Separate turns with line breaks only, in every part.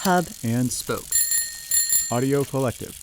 Hub,
and Spoke. Audio Collective.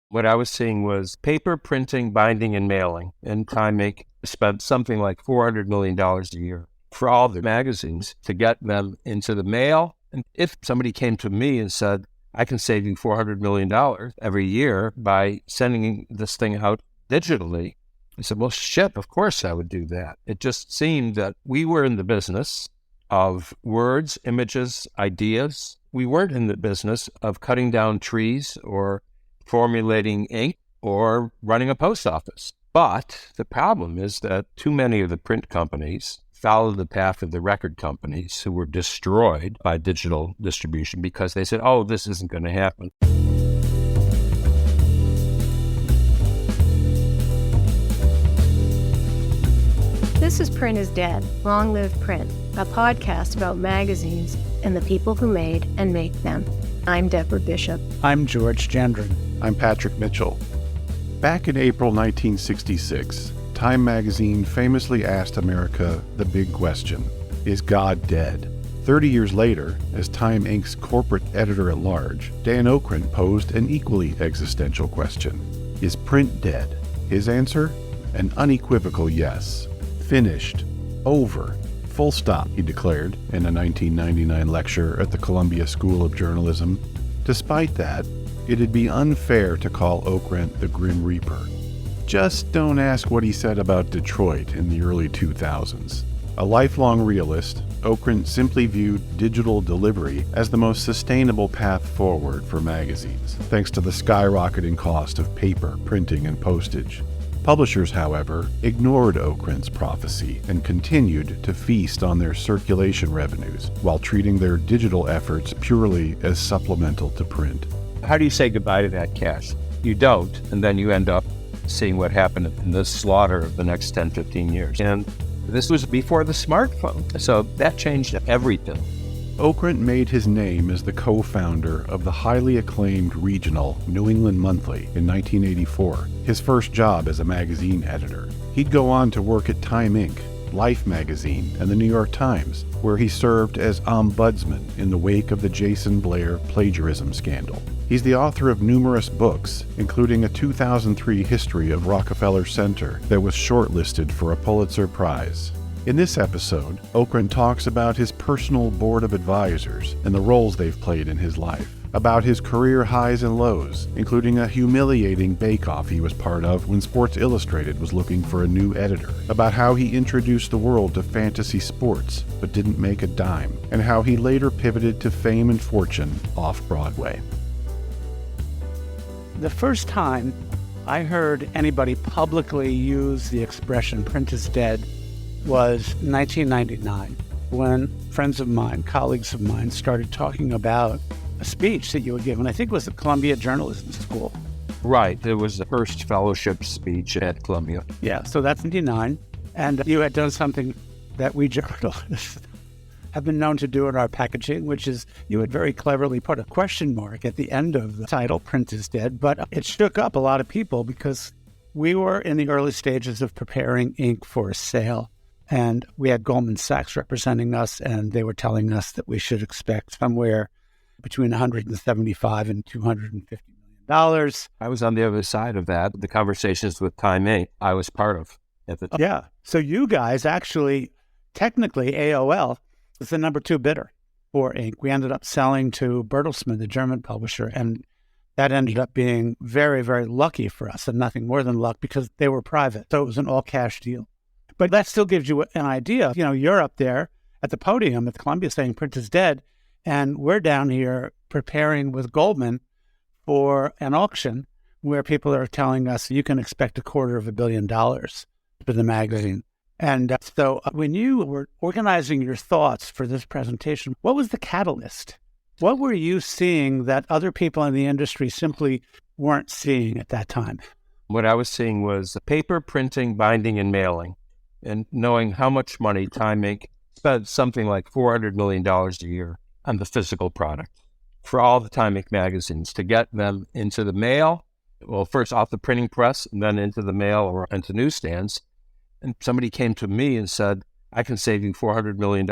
What I was seeing was paper, printing, binding, and mailing. And Time Inc. spent something like $400 million a year for all the magazines to get them into the mail. And if somebody came to me and said, I can save you $400 million every year by sending this thing out digitally, I said, well, shit, of course I would do that. It just seemed that we were in the business of words, images, ideas. We weren't in the business of cutting down trees or formulating ink or running a post office. But the problem is that too many of the print companies followed the path of the record companies who were destroyed by digital distribution because they said, oh, this isn't going to happen.
This is Print is Dead, Long Live Print, a podcast about magazines and the people who made and make them. I'm Deborah Bishop.
I'm George Gendron.
I'm Patrick Mitchell. Back in April 1966, Time magazine famously asked America the big question, is God dead? 30 years later, as Time Inc.'s corporate editor-at-large, Dan Okrent posed an equally existential question. Is print dead? His answer? An unequivocal yes. Finished. Over. Full stop, he declared in a 1999 lecture at the Columbia School of Journalism. Despite that, it'd be unfair to call Okrent the Grim Reaper. Just don't ask what he said about Detroit in the early 2000s. A lifelong realist, Okrent simply viewed digital delivery as the most sustainable path forward for magazines, thanks to the skyrocketing cost of paper, printing, and postage. Publishers, however, ignored Okrent's prophecy and continued to feast on their circulation revenues while treating their digital efforts purely as supplemental to print.
How do you say goodbye to that cash? You don't, and then you end up seeing what happened in the slaughter of the next 10, 15 years. And this was before the smartphone, so that changed everything.
Okrent made his name as the co-founder of the highly acclaimed regional New England Monthly in 1984, his first job as a magazine editor. He'd go on to work at Time Inc., Life magazine, and the New York Times, where he served as ombudsman in the wake of the Jason Blair plagiarism scandal. He's the author of numerous books, including a 2003 history of Rockefeller Center that was shortlisted for a Pulitzer Prize. In this episode, Okrent talks about his personal board of advisors and the roles they've played in his life, about his career highs and lows, including a humiliating bake-off he was part of when Sports Illustrated was looking for a new editor, about how he introduced the world to fantasy sports but didn't make a dime, and how he later pivoted to fame and fortune off-Broadway.
The first time I heard anybody publicly use the expression print is dead was 1999, when friends of mine, colleagues of mine, started talking about a speech that you had given. I think it was at Columbia Journalism School.
Right. It was the first fellowship speech at Columbia.
Yeah, so that's 99. And you had done something that we journalists have been known to do in our packaging, which is you had very cleverly put a question mark at the end of the title, Print is Dead. But it shook up a lot of people because we were in the early stages of preparing ink for a sale. And we had Goldman Sachs representing us, and they were telling us that we should expect somewhere between $175 and $250 million.
I was on the other side of that. The conversations with Time Inc. I was part of at the time.
Yeah. So you guys actually, technically, AOL was the number 2 bidder for Inc. We ended up selling to Bertelsmann, the German publisher, and that ended up being very, very lucky for us, and nothing more than luck because they were private. So it was an all-cash deal. But that still gives you an idea. You know, you're up there at the podium at Columbia saying print is dead, and we're down here preparing with Goldman for an auction where people are telling us you can expect $250 million for the magazine. And so when you were organizing your thoughts for this presentation, what was the catalyst? What were you seeing that other people in the industry simply weren't seeing at that time?
What I was seeing was paper, printing, binding, and mailing. And knowing how much money Time Inc. spent something like $400 million a year on the physical product for all the Time Inc. magazines to get them into the mail, well, first off the printing press and then into the mail or into newsstands. And somebody came to me and said, I can save you $400 million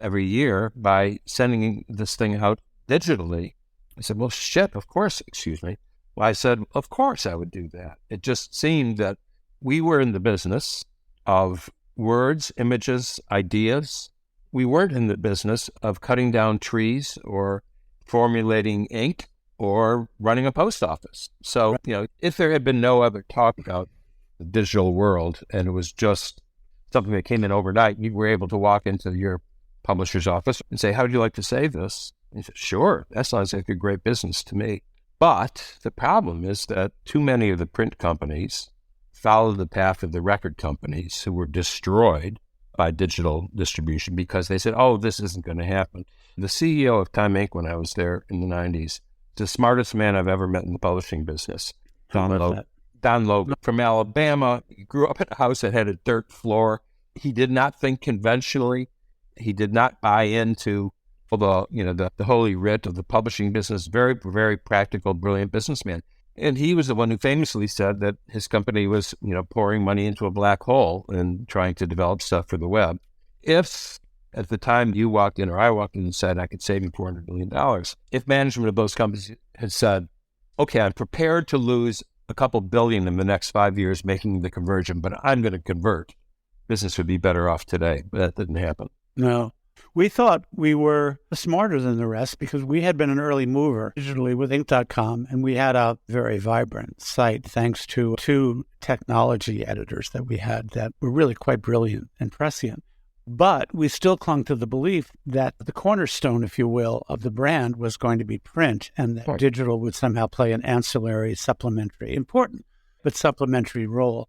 every year by sending this thing out digitally. I said, well, shit, of course, excuse me. Well, I said, of course I would do that. It just seemed that we were in the business of words, images, ideas. We weren't in the business of cutting down trees or formulating ink or running a post office. So, if there had been no other talk about the digital world and it was just something that came in overnight, you were able to walk into your publisher's office and say, how would you like to save this? And he said, sure, that sounds like a great business to me. But the problem is that too many of the print companies followed the path of the record companies who were destroyed by digital distribution because they said, oh, this isn't going to happen. The CEO of Time Inc., when I was there in the 90s, the smartest man I've ever met in the publishing business, Don Logan from Alabama. He grew up in a house that had a dirt floor. He did not think conventionally. He did not buy into the holy writ of the publishing business. Very, very practical, brilliant businessman. And he was the one who famously said that his company was, pouring money into a black hole and trying to develop stuff for the web. If at the time you walked in or I walked in and said I could save you $400 million, if management of those companies had said, okay, I'm prepared to lose a couple billion in the next 5 years making the conversion, but I'm going to convert, business would be better off today. But that didn't happen.
No. We thought we were smarter than the rest because we had been an early mover digitally with Ink.com, and we had a very vibrant site thanks to 2 technology editors that we had that were really quite brilliant and prescient. But we still clung to the belief that the cornerstone, if you will, of the brand was going to be print, and that digital would somehow play an ancillary, supplementary, important, but supplementary role.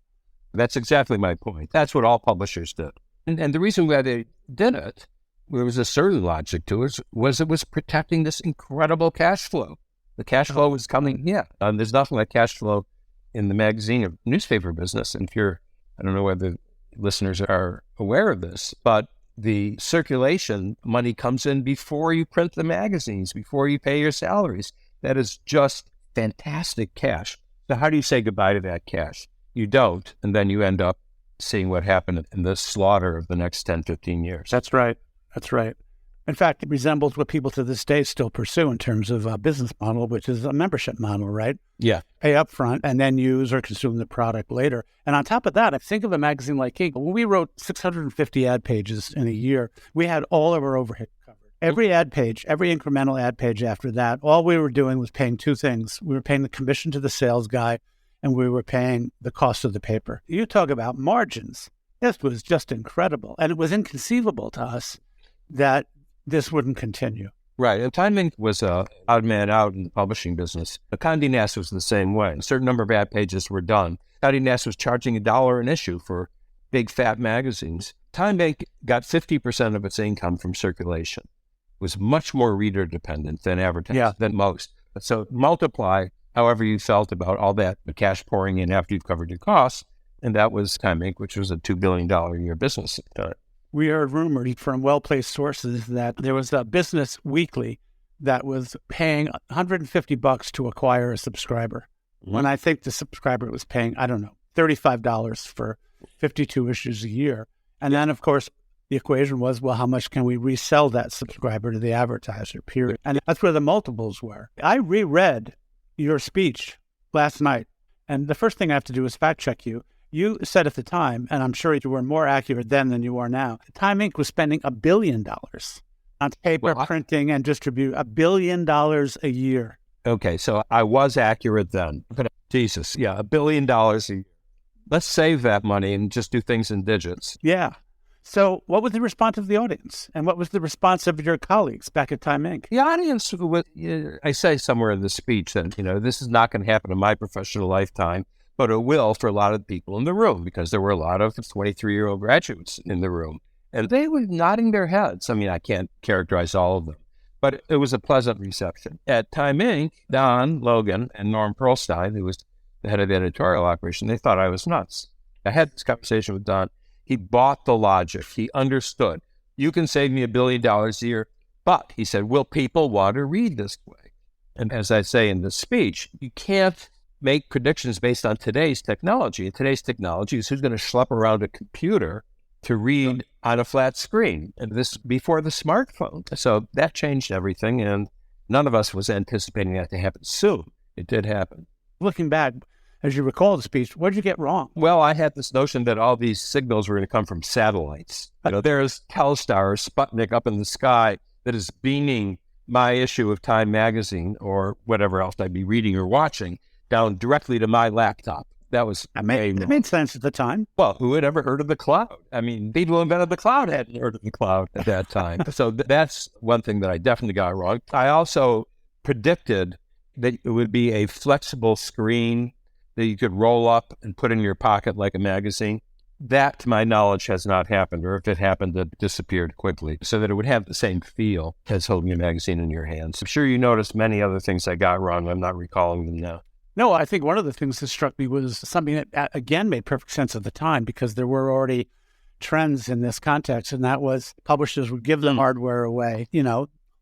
That's exactly my point. That's what all publishers did. And the reason why they did it, there was a certain logic to it, was it was protecting this incredible cash flow. The cash flow was coming, there's nothing like cash flow in the magazine or newspaper business. And I don't know whether listeners are aware of this, but the circulation money comes in before you print the magazines, before you pay your salaries. That is just fantastic cash. So how do you say goodbye to that cash? You don't, and then you end up seeing what happened in the slaughter of the next 10, 15 years.
That's right. In fact, it resembles what people to this day still pursue in terms of a business model, which is a membership model, right?
Yeah.
Pay up front and then use or consume the product later. And on top of that, I think of a magazine like Ink. When we wrote 650 ad pages in a year, we had all of our overhead covered. Every ad page, every incremental ad page after that, all we were doing was paying 2 things. We were paying the commission to the sales guy, and we were paying the cost of the paper. You talk about margins. This was just incredible. And it was inconceivable to us that this wouldn't continue.
Right. And Time Inc. was a odd man out in the publishing business. Condé Nast was the same way. A certain number of ad pages were done. Condé Nast was charging $1 an issue for big, fat magazines. Time Inc. got 50% of its income from circulation. It was much more reader dependent than advertising, than most. So multiply however you felt about all that, the cash pouring in after you've covered your costs. And that was Time Inc., which was a $2 billion a year business at the time.
We heard rumors from well-placed sources that there was a Business Weekly that was paying $150 to acquire a subscriber. Mm-hmm. When I think the subscriber was paying, $35 for 52 issues a year. And then, of course, the equation was, well, how much can we resell that subscriber to the advertiser, period? And that's where the multiples were. I reread your speech last night, and the first thing I have to do is fact-check you. You said at the time, and I'm sure you were more accurate then than you are now, Time Inc. was spending $1 billion on paper, printing, and distribute $1 billion a year.
Okay, so I was accurate then. Jesus, $1 billion a year. Let's save that money and just do things in digits.
Yeah. So what was the response of the audience? And what was the response of your colleagues back at Time Inc.?
The audience, I say somewhere in the speech that, this is not going to happen in my professional lifetime. But it will for a lot of people in the room because there were a lot of 23-year-old graduates in the room. And they were nodding their heads. I can't characterize all of them. But it was a pleasant reception. At Time Inc., Don Logan and Norm Pearlstein, who was the head of the editorial operation, they thought I was nuts. I had this conversation with Don. He bought the logic. He understood. You can save me $1 billion a year, but, he said, will people want to read this way? And as I say in the speech, you can't make predictions based on today's technology. And today's technology is who's going to schlep around a computer to read on a flat screen. And this before the smartphone. So that changed everything. And none of us was anticipating that to happen soon. It did happen.
Looking back, as you recall the speech, what did you get wrong?
Well, I had this notion that all these signals were going to come from satellites. There's Telstar, Sputnik up in the sky that is beaming my issue of Time magazine or whatever else I'd be reading or watching down directly to my laptop. That made
sense at the time.
Well, who had ever heard of the cloud? I mean, people who invented the cloud hadn't heard of the cloud at that time. So that's one thing that I definitely got wrong. I also predicted that it would be a flexible screen that you could roll up and put in your pocket like a magazine. That, to my knowledge, has not happened, or if it happened, it disappeared quickly, so that it would have the same feel as holding a magazine in your hands. I'm sure you noticed many other things I got wrong. I'm not recalling them now.
No, I think one of the things that struck me was something that, again, made perfect sense at the time, because there were already trends in this context, and that was publishers would give them hardware away,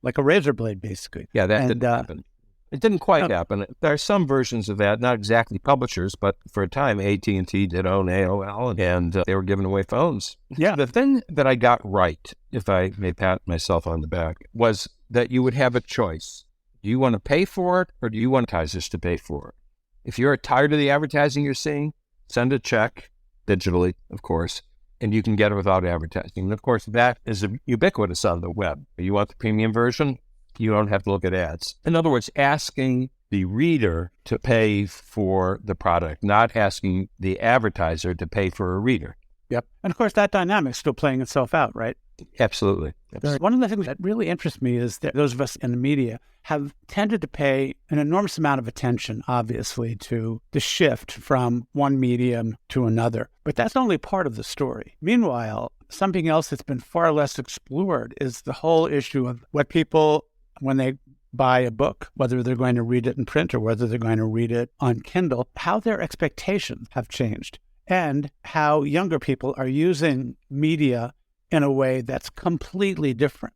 like a razor blade, basically.
Yeah, that didn't happen. It didn't quite happen. There are some versions of that, not exactly publishers, but for a time, AT&T did own AOL, and they were giving away phones.
Yeah.
The thing that I got right, if I may pat myself on the back, was that you would have a choice. Do you want to pay for it, or do you want advertisers to pay for it? If you're tired of the advertising you're seeing, send a check, digitally, of course, and you can get it without advertising. And of course, that is ubiquitous on the web. You want the premium version? You don't have to look at ads. In other words, asking the reader to pay for the product, not asking the advertiser to pay for a reader.
Yep. And of course, that dynamic's still playing itself out, right?
Absolutely.
One of the things that really interests me is that those of us in the media have tended to pay an enormous amount of attention, obviously, to the shift from one medium to another. But that's only part of the story. Meanwhile, something else that's been far less explored is the whole issue of what people, when they buy a book, whether they're going to read it in print or whether they're going to read it on Kindle, how their expectations have changed and how younger people are using media in a way that's completely different.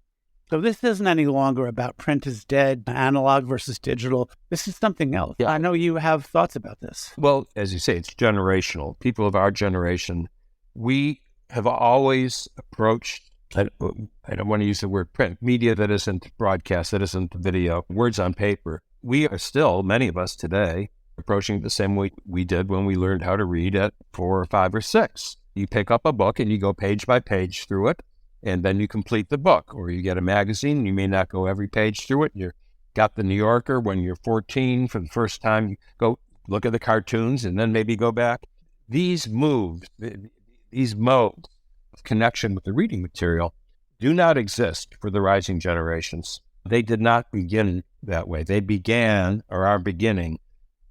So this isn't any longer about print is dead, analog versus digital. This is something else. Yeah. I know you have thoughts about this.
Well, as you say, it's generational. People of our generation, we have always approached, I don't want to use the word print, media that isn't broadcast, that isn't video, words on paper. We are still, many of us today, approaching it the same way we did when we learned how to read at 4 or 5 or 6. You pick up a book and you go page by page through it, and then you complete the book. Or you get a magazine, you may not go every page through it. You got the New Yorker when you're 14 for the first time. You go look at the cartoons and then maybe go back. These moves, these modes of connection with the reading material do not exist for the rising generations. They did not begin that way. They began, or are beginning,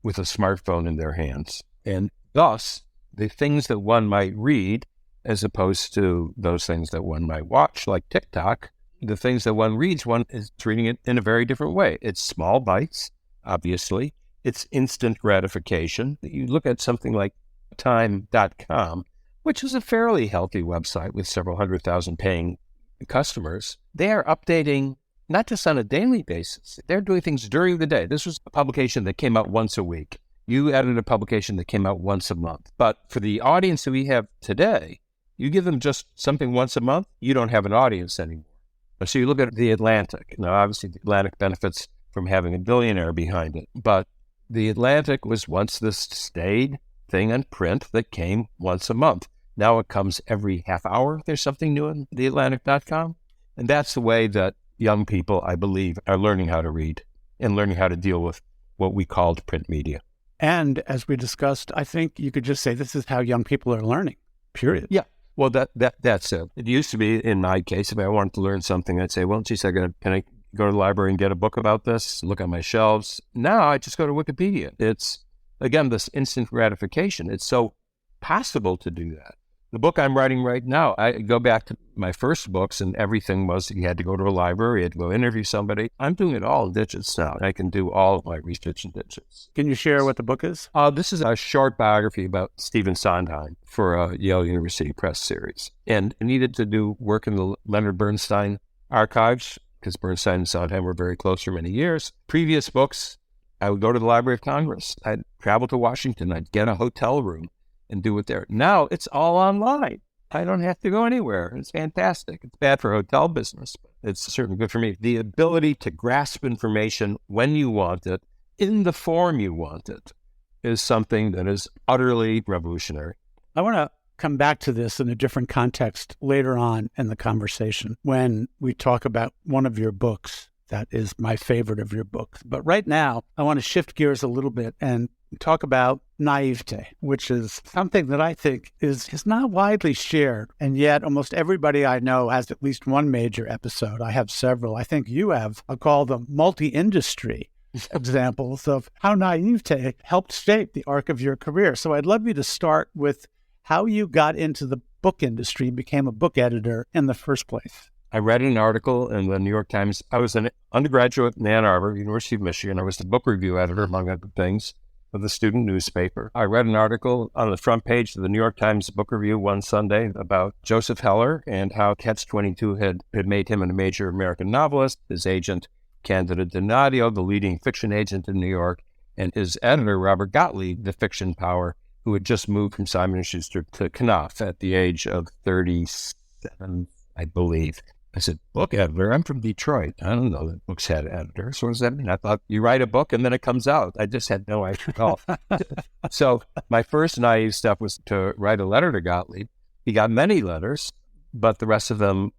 with a smartphone in their hands. And thus, the things that one might read, as opposed to those things that one might watch, like TikTok, the things that one reads, one is reading it in a very different way. It's small bites, obviously. It's instant gratification. You look at something like time.com, which is a fairly healthy website with several 100,000 paying customers. They are updating not just on a daily basis. They're doing things during the day. This was a publication that came out once a week. You added a publication that came out once a month. But for the audience that we have today, you give them just something once a month, you don't have an audience anymore. So you look at The Atlantic. Now, obviously, The Atlantic benefits from having a billionaire behind it. But The Atlantic was once this staid thing in print that came once a month. Now it comes every half hour. There's something new in theatlantic.com. And that's the way that young people, I believe, are learning how to read and learning how to deal with what we called print media.
And as we discussed, I think you could just say this is how young people are learning, period.
Yeah. Well, that's it. It used to be, in my case, if I wanted to learn something, I'd say, well, geez, can I go to the library and get a book about this, look on my shelves? Now I just go to Wikipedia. It's, again, this instant gratification. It's so possible to do that. The book I'm writing right now, I go back to my first books and everything was you had to go to a library, you had to go interview somebody. I'm doing it all in digits now. I can do all of my research in digits.
Can you share what the book is?
This is a short biography about Stephen Sondheim for a Yale University Press series. And I needed to do work in the Leonard Bernstein archives because Bernstein and Sondheim were very close for many years. Previous books, I would go to the Library of Congress. I'd travel to Washington. I'd get a hotel room and do it there. Now it's all online. I don't have to go anywhere. It's fantastic. It's bad for hotel business, but it's certainly good for me. The ability to grasp information when you want it, in the form you want it, is something that is utterly revolutionary.
I want to come back to this in a different context later on in the conversation when we talk about one of your books. That is my favorite of your books. But right now, I want to shift gears a little bit and talk about naivete, which is something that I think is not widely shared. And yet almost everybody I know has at least one major episode. I have several. I think you have, I'll call them multi-industry examples of how naivete helped shape the arc of your career. So I'd love you to start with how you got into the book industry and became a book editor in the first place.
I read an article in the New York Times. I was an undergraduate in Ann Arbor, University of Michigan. I was the book review editor, among other things, of the student newspaper. I read an article on the front page of the New York Times Book Review one Sunday about Joseph Heller and how Catch-22 had made him a major American novelist. His agent, Candida Donadio, the leading fiction agent in New York, and his editor, Robert Gottlieb, the fiction power, who had just moved from Simon & Schuster to Knopf at the age of 37, I believe. I said, book editor? I'm from Detroit. I don't know that books had editors. What does that mean? I thought you write a book and then it comes out. I just had no idea at all. So my first naive step was to write a letter to Gottlieb. He got many letters, but the rest of them,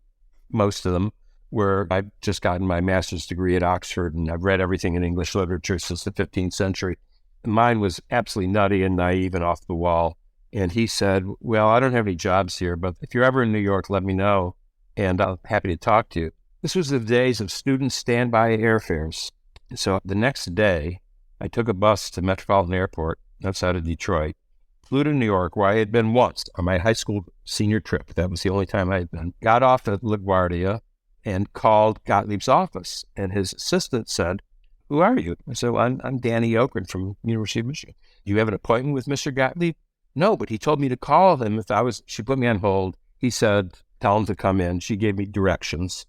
most of them, were, I've just gotten my master's degree at Oxford and I've read everything in English literature since the 15th century. Mine was absolutely nutty and naive and off the wall. And he said, well, I don't have any jobs here, but if you're ever in New York, let me know. And I'm happy to talk to you. This was the days of student standby airfares. So the next day, I took a bus to Metropolitan Airport outside of Detroit, flew to New York, where I had been once on my high school senior trip. That was the only time I had been. Got off at LaGuardia and called Gottlieb's office. And his assistant said, who are you? I said, well, I'm Danny Okrent from University of Michigan. Do you have an appointment with Mr. Gottlieb? No, but he told me to call him if I was, she put me on hold. He said, tell him to come in. She gave me directions.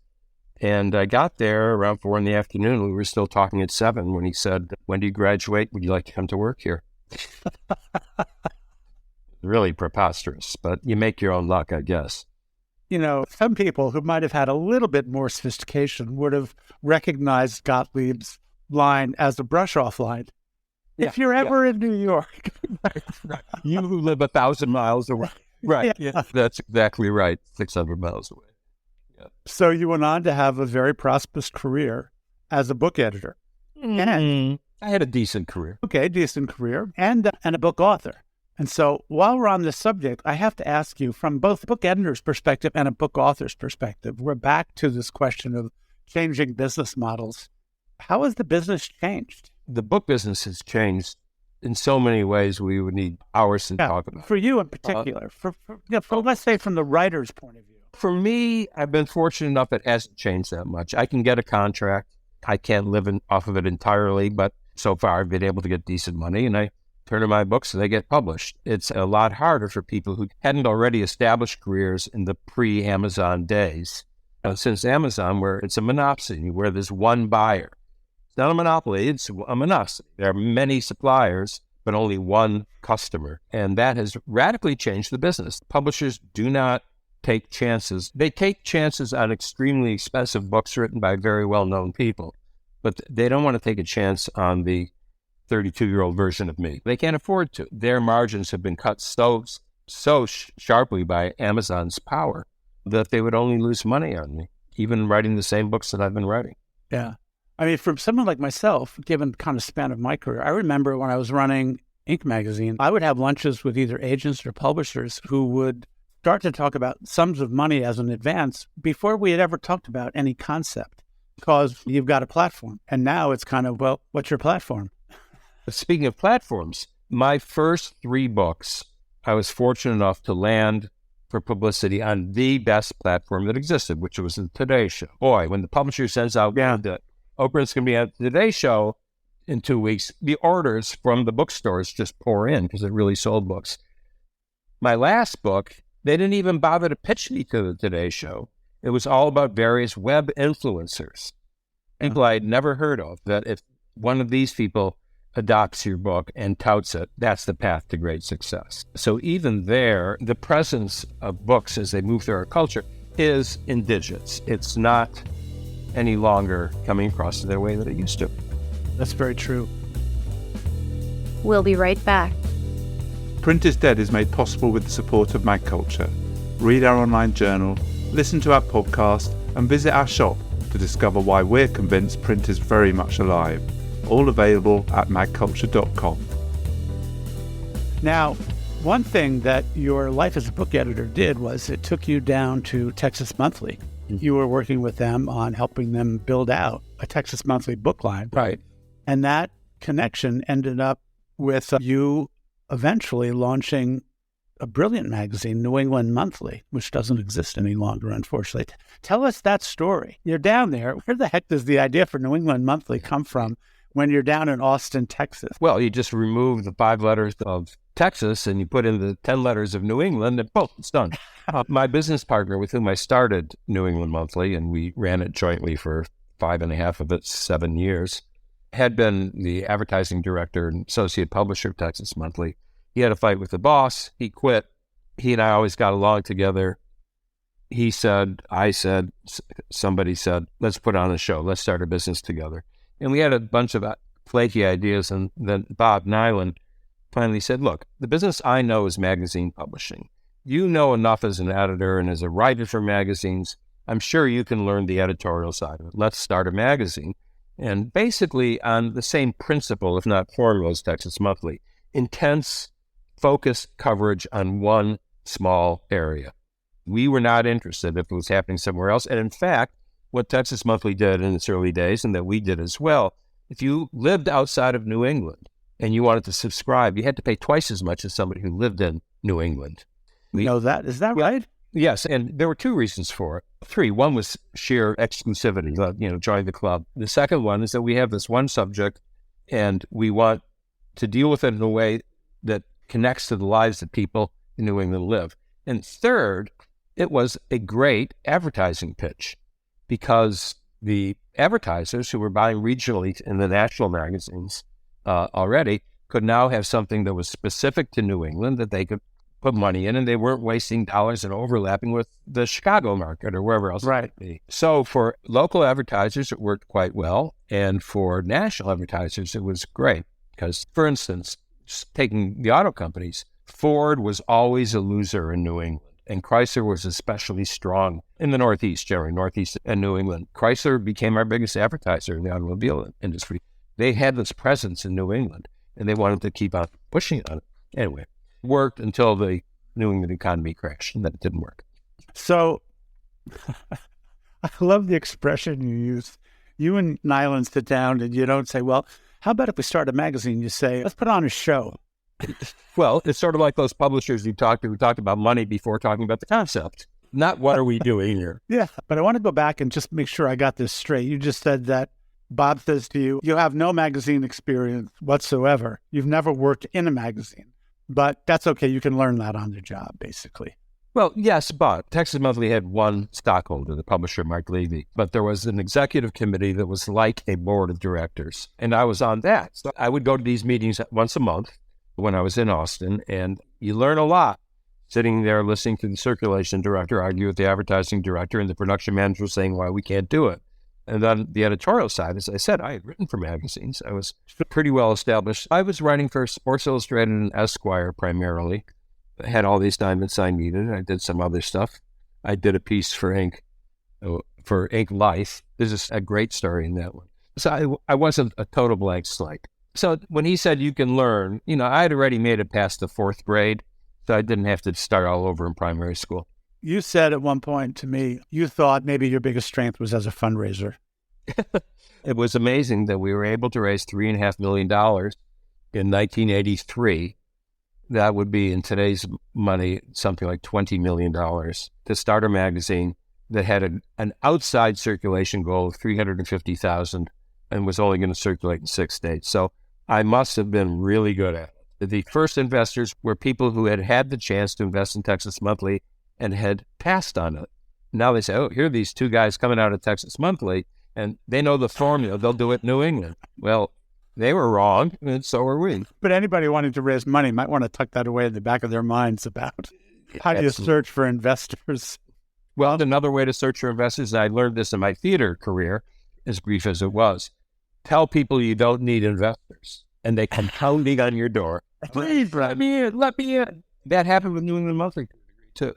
And I got there around 4 p.m. We were still talking at 7 when he said, when do you graduate? Would you like to come to work here? Really preposterous, but you make your own luck, I guess.
You know, some people who might have had a little bit more sophistication would have recognized Gottlieb's line as a brush-off line.
Yeah,
if you're ever in New York.
Right. You who live 1,000 miles away. Right. Yeah. That's exactly right. 600 miles away. Yeah.
So you went on to have a very prosperous career as a book editor.
And I had a decent career.
Okay, decent career. And a book author. And so while we're on this subject, I have to ask you from both a book editor's perspective and a book author's perspective, we're back to this question of changing business models. How has the business changed?
The book business has changed in so many ways we would need hours to talk about.
For you in particular, for let's say from the writer's point of view.
For me, I've been fortunate enough it hasn't changed that much. I can get a contract. I can't live off of it entirely, but so far I've been able to get decent money and I turn in my books and they get published. It's a lot harder for people who hadn't already established careers in the pre-Amazon days. Since Amazon, where it's a monopoly, where there's one buyer. It's not a monopoly, it's a monopoly. There are many suppliers, but only one customer. And that has radically changed the business. Publishers do not take chances. They take chances on extremely expensive books written by very well-known people, but they don't want to take a chance on the 32-year-old version of me. They can't afford to. Their margins have been cut so sharply by Amazon's power that they would only lose money on me, even writing the same books that I've been writing.
Yeah. I mean, for someone like myself, given the kind of span of my career, I remember when I was running Inc. magazine, I would have lunches with either agents or publishers who would start to talk about sums of money as an advance before we had ever talked about any concept, because you've got a platform. And now it's kind of, well, what's your platform?
Speaking of platforms, my first 3 books, I was fortunate enough to land for publicity on the best platform that existed, which was the Today Show. Boy, when the publisher sends out that Okrent's going to be at the Today Show in 2 weeks, the orders from the bookstores just pour in because it really sold books. My last book, they didn't even bother to pitch me to the Today Show. It was all about various web influencers, people I had never heard of, that if one of these people adopts your book and touts it, that's the path to great success. So even there, the presence of books as they move through our culture is in digits. It's not any longer coming across the way that it used to.
That's very true.
We'll be right back.
Print is Dead is made possible with the support of Mag Culture. Read our online journal, listen to our podcast, and visit our shop to discover why we're convinced print is very much alive. All available at magculture.com.
Now, one thing that your life as a book editor did was it took you down to Texas Monthly. Mm-hmm. You were working with them on helping them build out a Texas Monthly book line.
Right.
And that connection ended up with you eventually launching a brilliant magazine, New England Monthly, which doesn't exist any longer, unfortunately. Tell us that story. You're down there. Where the heck does the idea for New England Monthly come from when you're down in Austin, Texas?
Well, you just remove the 5 letters of Texas and you put in the 10 letters of New England and boom, it's done. My business partner with whom I started New England Monthly, and we ran it jointly for 5.5 of its 7 years, had been the advertising director and associate publisher of Texas Monthly. He had a fight with the boss. He quit. He and I always got along together. He said, I said, somebody said, let's put on a show. Let's start a business together. And we had a bunch of flaky ideas. And then Bob Nyland finally said, look, the business I know is magazine publishing. You know enough as an editor and as a writer for magazines. I'm sure you can learn the editorial side of it. Let's start a magazine. And basically on the same principle, if not formula, as Texas Monthly, intense, focused coverage on one small area. We were not interested if it was happening somewhere else. And in fact, what Texas Monthly did in its early days, and that we did as well, if you lived outside of New England and you wanted to subscribe, you had to pay twice as much as somebody who lived in New England.
We know that. Is that right?
Yes, and there were 2 reasons for it. 3. One was sheer exclusivity, join the club. The second one is that we have this one subject and we want to deal with it in a way that connects to the lives that people in New England live. And third, it was a great advertising pitch because the advertisers who were buying regionally in the national magazines already could now have something that was specific to New England that they could put money in, and they weren't wasting dollars and overlapping with the Chicago market or wherever else it might be. So for local advertisers, it worked quite well. And for national advertisers, it was great because, for instance, just taking the auto companies, Ford was always a loser in New England, and Chrysler was especially strong in the Northeast, generally Northeast and New England. Chrysler became our biggest advertiser in the automobile industry. They had this presence in New England, and they wanted to keep on pushing on it. Anyway, it worked until the New England economy crashed, and then it didn't work.
So I love the expression you use. You and Nyland sit down, and you don't say, well, how about if we start a magazine? You say, let's put on a show.
Well, it's sort of like those publishers you talked to who talked about money before talking about the concept. Not what are we doing here?
Yeah, but I want to go back and just make sure I got this straight. You just said that Bob says to you, you have no magazine experience whatsoever. You've never worked in a magazine, but that's okay. You can learn that on the job, basically.
Well, yes, but Texas Monthly had one stockholder, the publisher, Mark Levy, but there was an executive committee that was like a board of directors, and I was on that. So I would go to these meetings once a month when I was in Austin, and you learn a lot sitting there listening to the circulation director argue with the advertising director and the production manager saying why we can't do it. And then the editorial side, as I said, I had written for magazines. I was pretty well established. I was writing for Sports Illustrated and Esquire primarily. I had all these diamonds I needed. I did some other stuff. I did a piece for Inc. Life. There's a great story in that one. So I wasn't a total blank slate. So when he said you can learn, I had already made it past the 4th grade, so I didn't have to start all over in primary school.
You said at one point to me, you thought maybe your biggest strength was as a fundraiser.
It was amazing that we were able to raise $3.5 million in 1983. That would be, in today's money, something like $20 million to start a magazine that had an outside circulation goal of 350,000 and was only going to circulate in 6 states. So I must have been really good at it. The first investors were people who had had the chance to invest in Texas Monthly and had passed on it. Now they say, oh, here are these 2 guys coming out of Texas Monthly, and they know the formula. They'll do it in New England. Well, They were wrong, and so are we.
But anybody wanting to raise money might want to tuck that away in the back of their minds about how do you search for investors.
Well, another way to search for investors, and I learned this in my theater career, as brief as it was, tell people you don't need investors, and they come pounding on your door. Please, let me in. That happened with New England Monthly, too.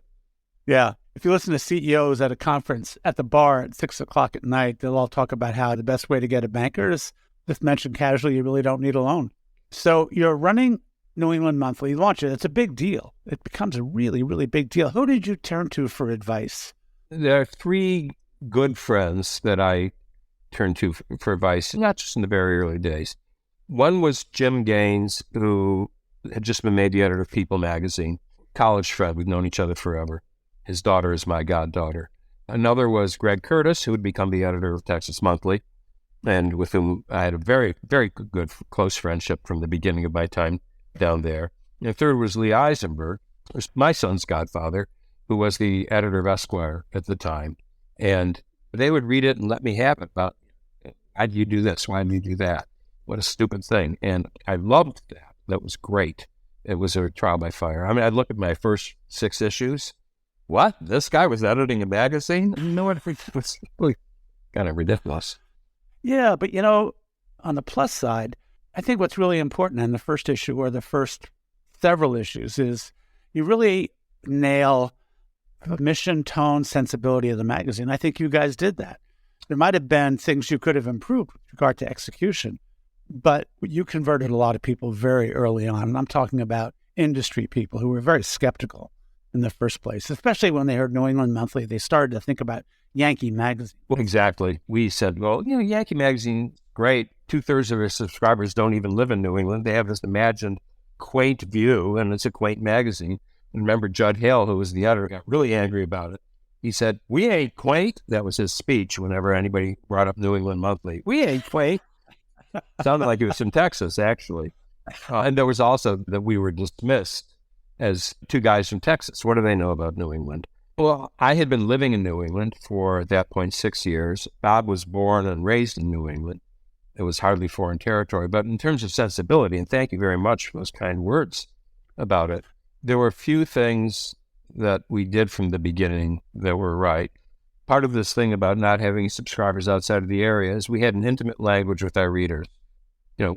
Yeah. If you listen to CEOs at a conference at the bar at 6 o'clock at night, they'll all talk about how the best way to get a banker is just mention casually you really don't need a loan. So you're running New England Monthly, you launch it. It's a big deal. It becomes a really, really big deal. Who did you turn to for advice?
There are three good friends that I turned to for advice, not just in the very early days. One was Jim Gaines, who had just been made the editor of People magazine, college friend. We've known each other forever. His daughter is my goddaughter. Another was Greg Curtis, who would become the editor of Texas Monthly, and with whom I had a very, very good, close friendship from the beginning of my time down there. And the third was Lee Eisenberg, who was my son's godfather, who was the editor of Esquire at the time. And they would read it and let me have it about, why do you do this? Why do you do that? What a stupid thing. And I loved that. That was great. It was a trial by fire. I mean, I'd look at my first 6 issues. What? This guy was editing a magazine? No, it was really kind of ridiculous.
Yeah, but on the plus side, I think what's really important in the first issue or the first several issues is you really nail the mission, tone, sensibility of the magazine. I think you guys did that. There might have been things you could have improved with regard to execution, but you converted a lot of people very early on. And I'm talking about industry people who were very skeptical in the first place, especially when they heard New England Monthly. They started to think about Yankee Magazine.
Well, exactly. We said, well, Yankee Magazine, great. 2/3 of our subscribers don't even live in New England. They have this imagined quaint view, and it's a quaint magazine. And remember, Judd Hale, who was the editor, got really angry about it. He said, we ain't quaint. That was his speech whenever anybody brought up New England Monthly. We ain't quaint. Sounded like he was from Texas, actually. And there was also that we were dismissed as 2 guys from Texas. What do they know about New England? Well, I had been living in New England for, at that point, 6 years. Bob was born and raised in New England. It was hardly foreign territory. But in terms of sensibility, and thank you very much for those kind words about it, there were a few things that we did from the beginning that were right. Part of this thing about not having subscribers outside of the area is we had an intimate language with our readers.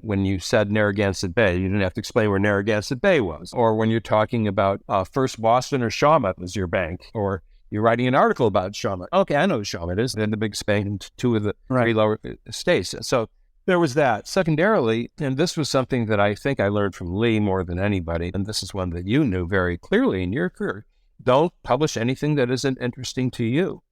When you said Narragansett Bay, you didn't have to explain where Narragansett Bay was. Or when you're talking about First Boston or Shawmut was your bank, or you're writing an article about Shawmut. Okay, I know who Shawmut is. They're the big bank in 2 of the 3 lower states. So there was that. Secondarily, and this was something that I think I learned from Lee more than anybody, and this is one that you knew very clearly in your career, don't publish anything that isn't interesting to you.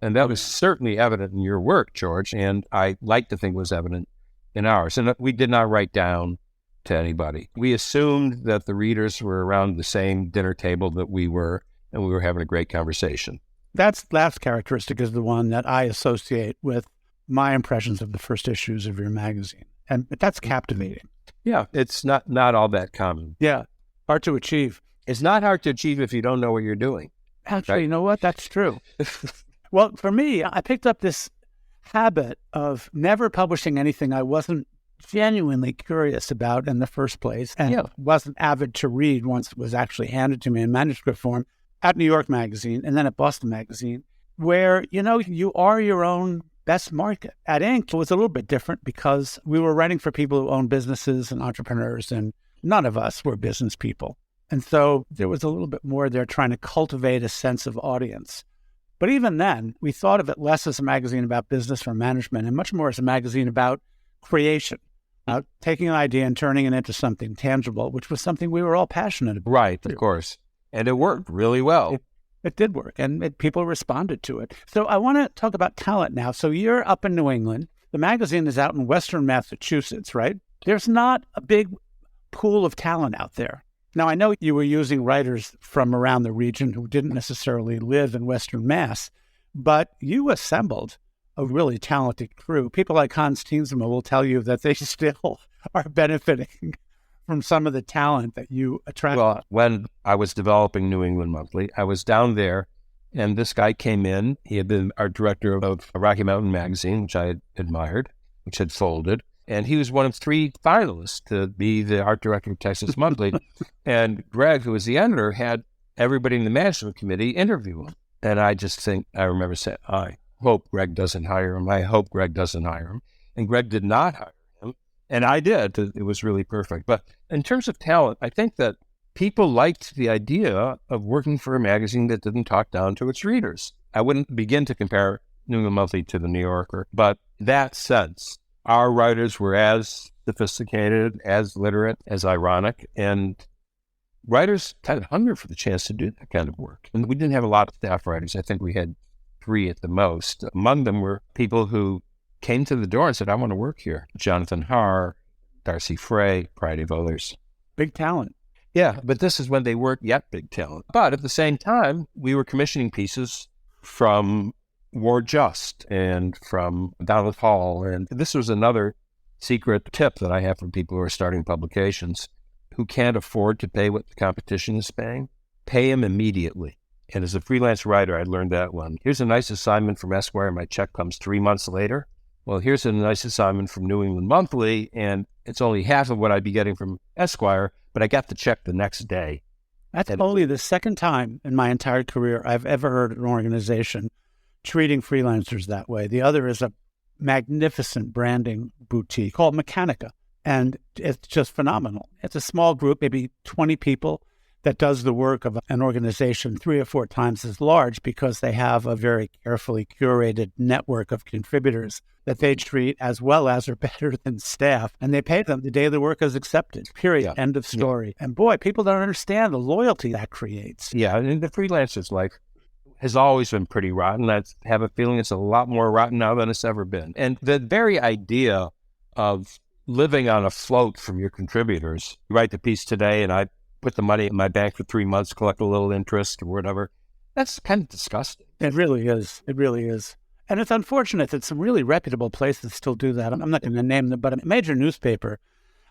And that was certainly evident in your work, George, and I like to think was evident in ours. And we did not write down to anybody. We assumed that the readers were around the same dinner table that we were, and we were having a great conversation.
That last characteristic is the one that I associate with my impressions of the first issues of your magazine. And that's captivating.
Yeah, it's not all that common.
Yeah, hard to achieve.
It's not hard to achieve if you don't know what you're doing.
Actually,
right?
You know what? That's true. Well, for me, I picked up this habit of never publishing anything I wasn't genuinely curious about in the first place and wasn't avid to read once it was actually handed to me in manuscript form at New York Magazine and then at Boston Magazine, where, you are your own best market. At Inc., it was a little bit different because we were writing for people who own businesses and entrepreneurs, and none of us were business people. And so there was a little bit more there trying to cultivate a sense of audience. But even then, we thought of it less as a magazine about business or management and much more as a magazine about creation, taking an idea and turning it into something tangible, which was something we were all passionate about.
Right, of course. And it worked really well.
It did work, and people responded to it. So I want to talk about talent now. So you're up in New England. The magazine is out in Western Massachusetts, right? There's not a big pool of talent out there. Now, I know you were using writers from around the region who didn't necessarily live in Western Mass, but you assembled a really talented crew. People like Hans Teensma will tell you that they still are benefiting from some of the talent that you attracted.
Well, when I was developing New England Monthly, I was down there, and this guy came in. He had been our director of Rocky Mountain Magazine, which I had admired, which had folded. And he was one of 3 finalists to be the art director of Texas Monthly. And Greg, who was the editor, had everybody in the management committee interview him. And I remember saying, I hope Greg doesn't hire him. I hope Greg doesn't hire him. And Greg did not hire him. And I did. It was really perfect. But in terms of talent, I think that people liked the idea of working for a magazine that didn't talk down to its readers. I wouldn't begin to compare New England Monthly to the New Yorker, but that sense, our writers were as sophisticated, as literate, as ironic, and writers kind of hungered for the chance to do that kind of work. And we didn't have a lot of staff writers. I think we had 3 at the most. Among them were people who came to the door and said, I want to work here. Jonathan Harr, Darcy Frey, variety of others.
Big talent.
Yeah, but this is when they weren't yet big talent. But at the same time, we were commissioning pieces from Ward Just and from Donald Hall. And this was another secret tip that I have for people who are starting publications who can't afford to pay what the competition is paying. Pay them immediately. And as a freelance writer, I learned that one. Here's a nice assignment from Esquire. My check comes 3 months later. Well, here's a nice assignment from New England Monthly, and it's only half of what I'd be getting from Esquire, but I got the check the next day.
That's only the second time in my entire career I've ever heard an organization treating freelancers that way. The other is a magnificent branding boutique called Mechanica, and it's just phenomenal. It's a small group, maybe 20 people, that does the work of an organization 3 or 4 times as large because they have a very carefully curated network of contributors that they treat as well as or better than staff. And they pay them the day the work is accepted, period,
Yeah.
End of story. Yeah. And boy, people don't understand the loyalty that creates.
Yeah, and the freelancer's life has always been pretty rotten. I have a feeling it's a lot more rotten now than it's ever been. And the very idea of living on a float from your contributors, you write the piece today and I put the money in my bank for 3 months, collect a little interest or whatever. That's kind of disgusting.
It really is. It really is. And it's unfortunate that some really reputable places still do that. I'm not going to name them, but a major newspaper.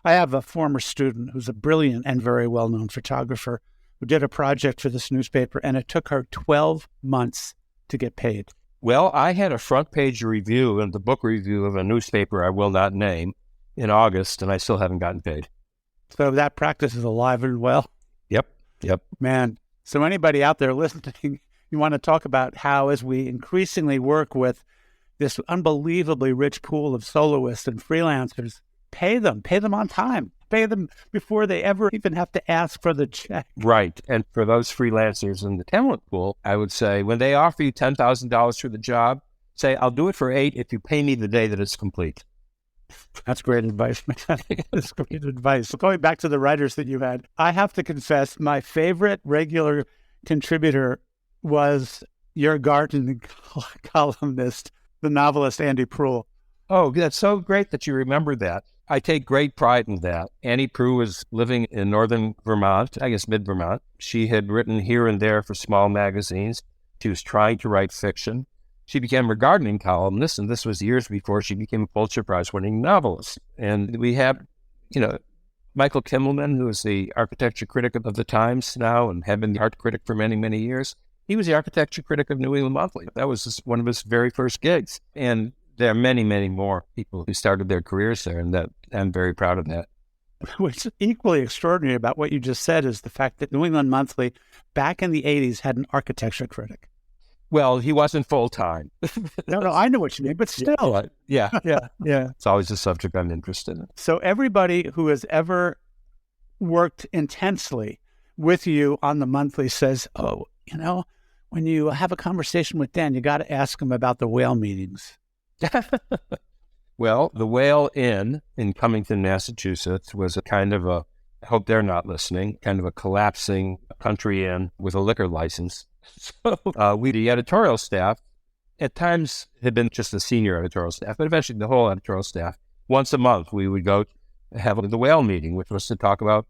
I have a former student who's a brilliant and very well-known photographer who did a project for this newspaper, and it took her 12 months to get paid.
Well, I had a front page review and the book review of a newspaper I will not name in August, and I still haven't gotten paid.
So that practice is alive and well.
Yep.
Man, so anybody out there listening, you want to talk about how as we increasingly work with this unbelievably rich pool of soloists and freelancers, pay them on time. Pay them before they ever even have to ask for the check.
Right. And for those freelancers in the talent pool, I would say when they offer you $10,000 for the job, say, I'll do it for 8 if you pay me the day that it's complete.
That's great advice. That's great advice. Going back to the writers that you had, I have to confess my favorite regular contributor was your garden columnist, the novelist Andy Proulx.
Oh, that's so great that you remember that. I take great pride in that. Annie Proulx was living in northern Vermont, I guess mid-Vermont. She had written here and there for small magazines. She was trying to write fiction. She became a gardening columnist, and this was years before she became a Pulitzer Prize-winning novelist. And we have, Michael Kimmelman, who is the architecture critic of the Times now and had been the art critic for many, many years. He was the architecture critic of New England Monthly. That was one of his very first gigs. And there are many, many more people who started their careers there, and that I'm very proud of that.
What's equally extraordinary about what you just said is the fact that New England Monthly, back in the 80s, had an architecture critic.
Well, he wasn't full-time.
No, I know what you mean, but still.
Yeah.
Yeah.
It's always a subject I'm interested in.
So everybody who has ever worked intensely with you on the Monthly says, when you have a conversation with Dan, you got to ask him about the whale meetings.
Well, the Whale Inn in Cummington, Massachusetts was a kind of I hope they're not listening, kind of a collapsing country inn with a liquor license. So the editorial staff, at times had been just the senior editorial staff, but eventually the whole editorial staff, once a month we would go have the Whale meeting, which was to talk about,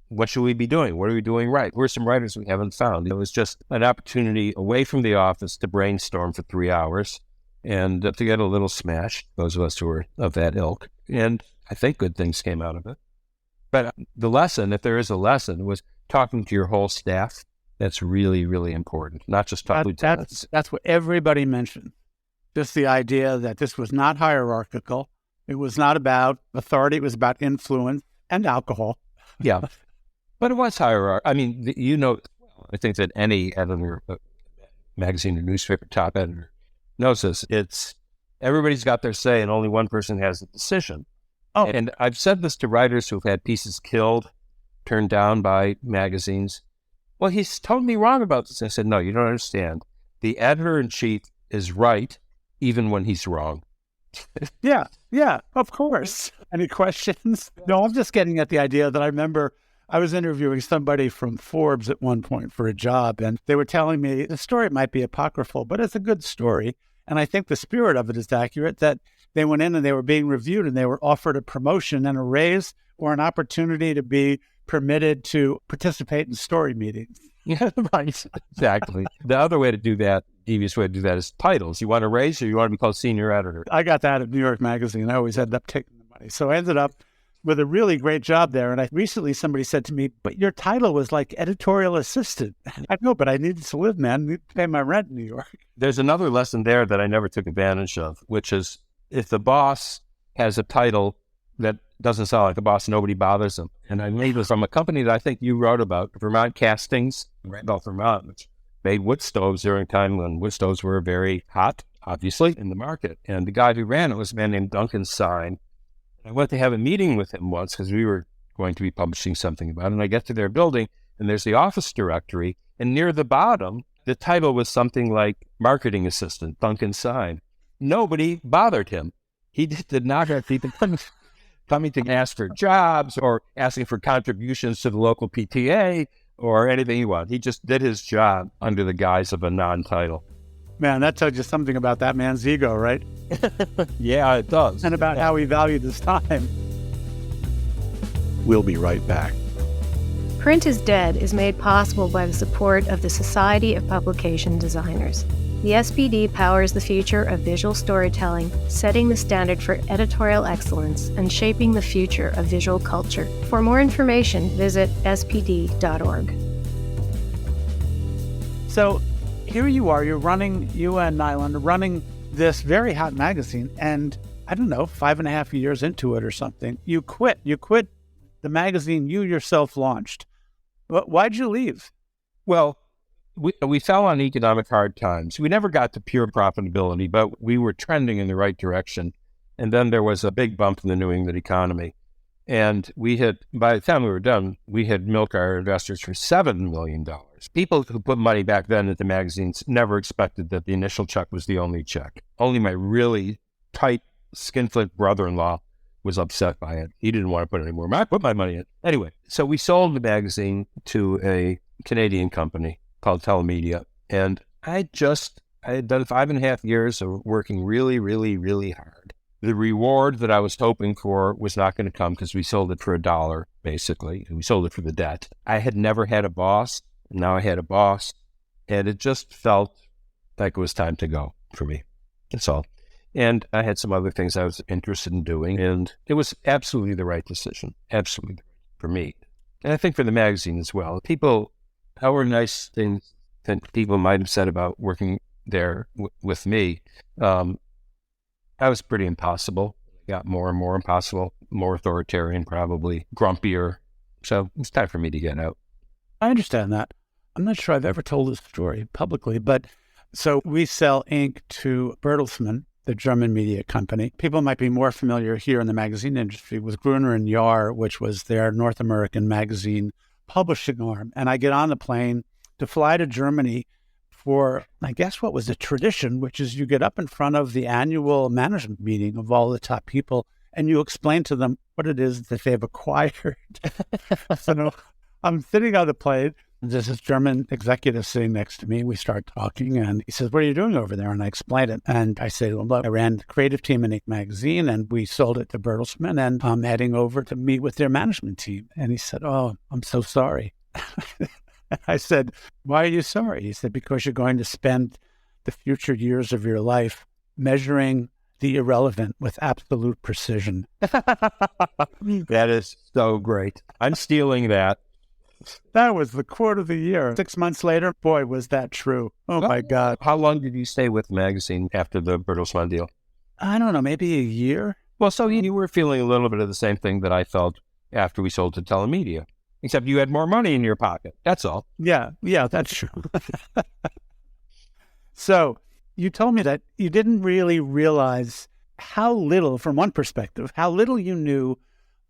what should we be doing? What are we doing right? Who are some writers we haven't found? It was just an opportunity away from the office to brainstorm for 3 hours and to get a little smashed, those of us who were of that ilk. And I think good things came out of it. But the lesson, if there is a lesson, was talking to your whole staff. That's really, really important, not just top lieutenants.
That's what everybody mentioned. Just the idea that this was not hierarchical. It was not about authority. It was about influence and alcohol.
Yeah. But it was hierarchy. I mean, I think that any editor, magazine or newspaper top editor knows this. It's everybody's got their say and only one person has the decision.
Oh.
And I've said this to writers who've had pieces killed, turned down by magazines. Well, he's totally wrong about this. I said, no, you don't understand. The editor-in-chief is right even when he's wrong.
Yeah, of course. Any questions? No, I'm just getting at the idea that I remember I was interviewing somebody from Forbes at one point for a job, and they were telling me the story might be apocryphal, but it's a good story. And I think the spirit of it is accurate, that they went in and they were being reviewed and they were offered a promotion and a raise or an opportunity to be permitted to participate in story meetings.
Yeah, right. Exactly. The other way to do that, devious way to do that, is titles. You want a raise or you want to be called senior editor?
I got that at New York Magazine. I always ended up taking the money. So I ended up with a really great job there. And recently somebody said to me, but your title was like editorial assistant. I know, but I needed to live, man. I need to pay my rent in New York.
There's another lesson there that I never took advantage of, which is if the boss has a title that doesn't sound like the boss, nobody bothers them. And I made this from a company that I think you wrote about, Vermont Castings, Randolph, Vermont, which made wood stoves during a time when wood stoves were very hot, obviously, in the market. And the guy who ran it was a man named Duncan Sine. I went to have a meeting with him once because we were going to be publishing something about it. And I get to their building and there's the office directory. And near the bottom, the title was something like marketing assistant, Duncan Sine. Nobody bothered him. He did not have people coming to ask for jobs or asking for contributions to the local PTA or anything he wanted. He just did his job under the guise of a non-title.
Man, that tells you something about that man's ego, right?
Yeah, it does.
And about how he valued his time.
We'll be right back.
Print is Dead is made possible by the support of the Society of Publication Designers. The SPD powers the future of visual storytelling, setting the standard for editorial excellence and shaping the future of visual culture. For more information, visit spd.org.
So here you are, you and Nyland are running this very hot magazine, and I don't know, 5.5 years into it or something, you quit the magazine you yourself launched. Why'd you leave?
Well, we fell on economic hard times. We never got to pure profitability, but we were trending in the right direction. And then there was a big bump in the New England economy. And by the time we were done, we had milked our investors for $7 million. People who put money back then into magazines never expected that the initial check was the only check. Only my really tight, skinflint brother-in-law was upset by it. He didn't want to put any more. I put my money in. Anyway, so we sold the magazine to a Canadian company called Telemedia. And I had done 5.5 years of working really, really, really hard. The reward that I was hoping for was not going to come because we sold it for $1, basically. And we sold it for the debt. I had never had a boss. Now I had a boss. And it just felt like it was time to go for me. That's all. And I had some other things I was interested in doing. And it was absolutely the right decision. Absolutely for me. And I think for the magazine as well. However nice things that people might have said about working there with me, I was pretty impossible. Got more and more impossible, more authoritarian, probably grumpier. So it's time for me to get out.
I understand that. I'm not sure I've ever told this story publicly, but so we sell ink to Bertelsmann, the German media company. People might be more familiar here in the magazine industry with Gruner and Jahr, which was their North American magazine publishing arm. And I get on the plane to fly to Germany for, I guess, what was a tradition, which is you get up in front of the annual management meeting of all the top people and you explain to them what it is that they've acquired. So I'm sitting on the plane. There's this German executive sitting next to me. We start talking and he says, what are you doing over there? And I explain it. And I say, well, look, I ran the creative team in Ink Magazine and we sold it to Bertelsmann and I'm heading over to meet with their management team. And he said, oh, I'm so sorry. I said, why are you sorry? He said, because you're going to spend the future years of your life measuring the irrelevant with absolute precision.
That is so great. I'm stealing that.
That was the quote of the year. 6 months later, boy, was that true. Oh, my God.
How long did you stay with the magazine after the Bertelsmann deal?
I don't know, maybe a year.
Well, so you were feeling a little bit of the same thing that I felt after we sold to Telemedia, except you had more money in your pocket. That's all.
Yeah, that's true. So you told me that you didn't really realize how little, from one perspective, how little you knew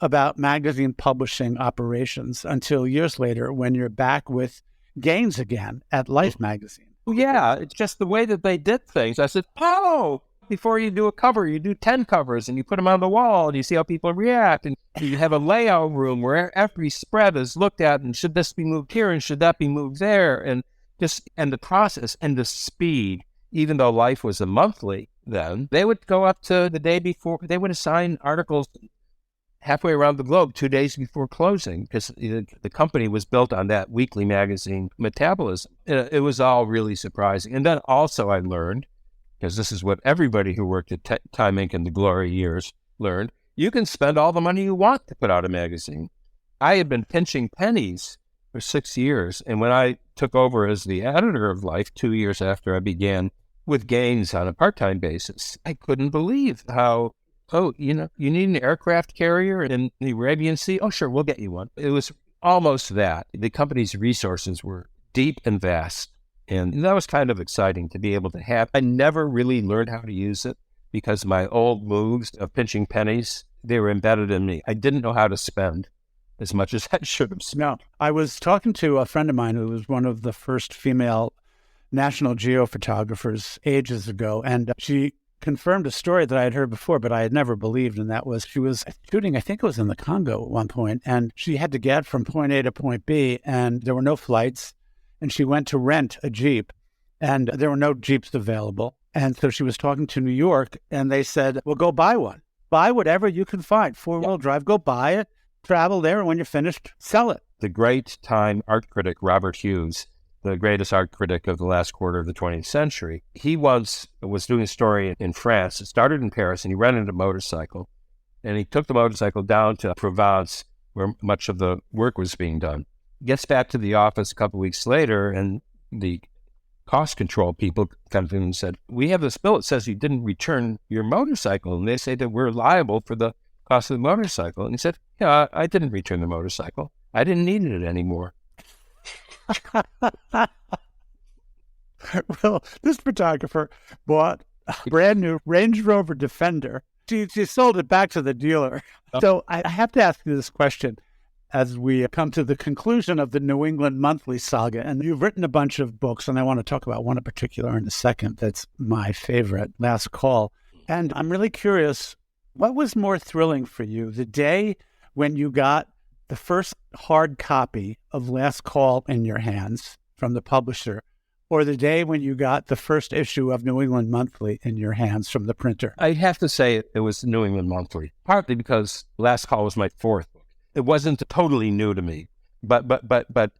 about magazine publishing operations until years later when you're back with Gaines again at Life magazine.
Yeah, it's just the way that they did things. I said, oh, before you do a cover, you do 10 covers and you put them on the wall and you see how people react. And you have a layout room where every spread is looked at and should this be moved here and should that be moved there? And the process and the speed, even though Life was a monthly then, they would go up to the day before. They would assign articles halfway around the globe 2 days before closing because the company was built on that weekly magazine metabolism. It was all really surprising. And then also I learned, because this is what everybody who worked at Time Inc. in the glory years learned, you can spend all the money you want to put out a magazine. I had been pinching pennies for 6 years. And when I took over as the editor of Life 2 years after I began with Gaines on a part-time basis, I couldn't believe how, you need an aircraft carrier in the Arabian Sea? Oh, sure, we'll get you one. It was almost that. The company's resources were deep and vast. And that was kind of exciting to be able to have. I never really learned how to use it because my old moves of pinching pennies, they were embedded in me. I didn't know how to spend as much as I should have spent.
No, I was talking to a friend of mine who was one of the first female National Geo photographers ages ago, and she confirmed a story that I had heard before, but I had never believed, and that was she was shooting, I think it was in the Congo at one point, and she had to get from point A to point B, and there were no flights, and she went to rent a Jeep, and there were no Jeeps available. And so she was talking to New York, and they said, well, go buy one. Buy whatever you can find, four-wheel drive, go buy it, travel there, and when you're finished, sell it.
The great Time art critic, Robert Hughes, the greatest art critic of the last quarter of the 20th century, he once was doing a story in France. It started in Paris, and he rented a motorcycle. And he took the motorcycle down to Provence, where much of the work was being done. Gets back to the office a couple of weeks later, and the cost control people come to him and said, we have this bill that says you didn't return your motorcycle. And they say that we're liable for the cost of the motorcycle. And he said, yeah, I didn't return the motorcycle. I didn't need it anymore.
Well, this photographer bought a brand new Range Rover Defender. She sold it back to the dealer. So I have to ask you this question as we come to the conclusion of the New England Monthly saga. And you've written a bunch of books, and I want to talk about one in particular in a second. That's my favorite, Last Call. And I'm really curious, what was more thrilling for you, the day when you got the first hard copy of Last Call in your hands from the publisher, or the day when you got the first issue of New England Monthly in your hands from the printer?
I have to say it was New England Monthly, partly because Last Call was my fourth book. It wasn't totally new to me, but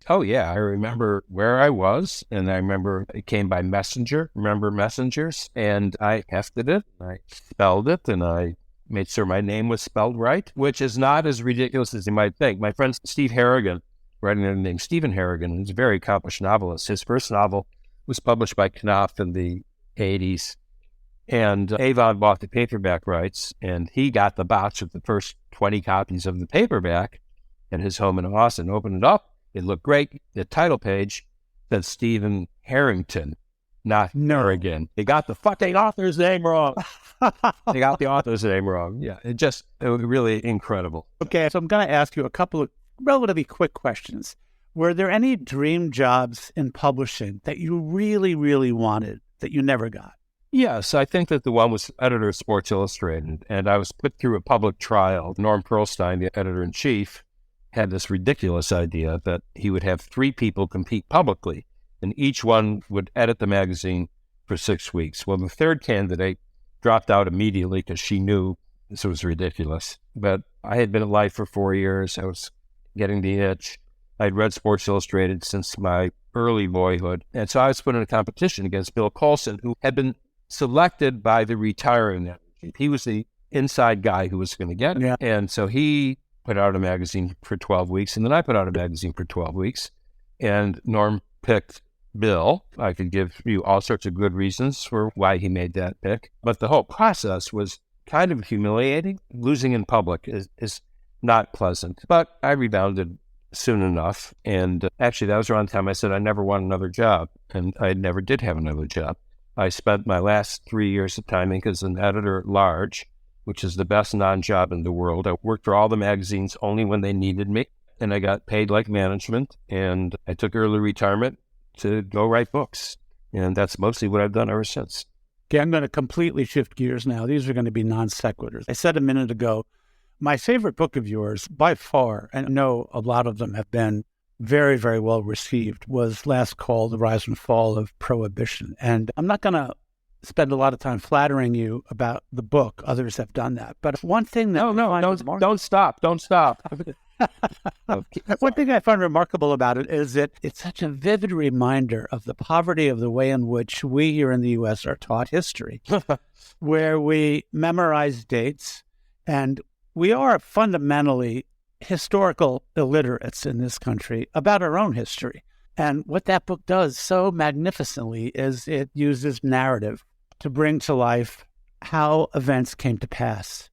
oh yeah, I remember where I was, and I remember it came by messenger. Remember messengers? And I hefted it, I spelled it, and I made sure my name was spelled right, which is not as ridiculous as you might think. My friend Steve Harrigan, writing under the name Stephen Harrigan, is a very accomplished novelist. His first novel was published by Knopf in the 80s. And Avon bought the paperback rights, and he got the box with the first 20 copies of the paperback at his home in Austin. Opened it up. It looked great. The title page said Stephen Harrington, not Harrigan. They got the fucking author's name wrong. They got the author's name wrong. Yeah, it was really incredible.
Okay, so I'm going to ask you a couple of relatively quick questions. Were there any dream jobs in publishing that you really, really wanted that you never got?
Yes, I think that the one was editor of Sports Illustrated, and I was put through a public trial. Norm Pearlstein, the editor-in-chief, had this ridiculous idea that he would have 3 people compete publicly, and each one would edit the magazine for 6 weeks. Well, the third candidate dropped out immediately because she knew this was ridiculous. But I had been at Life for 4 years. I was getting the itch. I'd read Sports Illustrated since my early boyhood, and so I was put in a competition against Bill Coulson, who had been selected by the retiring editor. He was the inside guy who was going to get it. Yeah. And so he put out a magazine for 12 weeks, and then I put out a magazine for 12 weeks. And Norm picked Bill. I could give you all sorts of good reasons for why he made that pick. But the whole process was kind of humiliating. Losing in public is not pleasant, but I rebounded soon enough. And actually, that was around the time I said I never want another job. And I never did have another job. I spent my last 3 years of Time Inc. as an editor-at-large, which is the best non-job in the world. I worked for all the magazines only when they needed me, and I got paid like management, and I took early retirement to go write books. And that's mostly what I've done ever since.
Okay, I'm going to completely shift gears now. These are going to be non sequiturs. I said a minute ago, my favorite book of yours, by far, and I know a lot of them have been very, very well received, was Last Call, The Rise and Fall of Prohibition. And I'm not going to spend a lot of time flattering you about the book. Others have done that. But one thing that
Don't stop.
One thing I find remarkable about it is that it's such a vivid reminder of the poverty of the way in which we here in the U.S. are taught history, where we memorize dates, and we are fundamentally historical illiterates in this country about our own history. And what that book does so magnificently is it uses narrative to bring to life how events came to pass,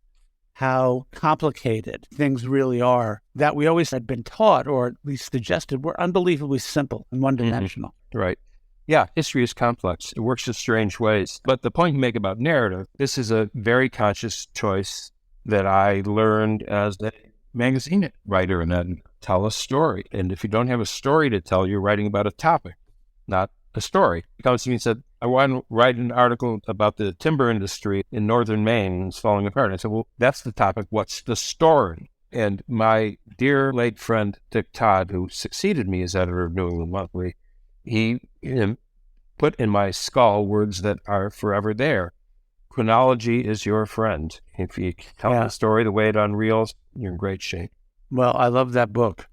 how complicated things really are that we always had been taught, or at least suggested, were unbelievably simple and one-dimensional.
Right. Yeah, history is complex. It works in strange ways. But the point you make about narrative, this is a very conscious choice that I learned as a magazine writer, and then tell a story. And if you don't have a story to tell, you're writing about a topic, not a story. He comes to me and said, I want to write an article about the timber industry in northern Maine and it's falling apart. And I said, well, that's the topic. What's the story? And my dear late friend, Dick Todd, who succeeded me as editor of New England Monthly, he put in my skull words that are forever there. Chronology is your friend. If you tell the story the way it unreels, you're in great shape.
Well, I love that book.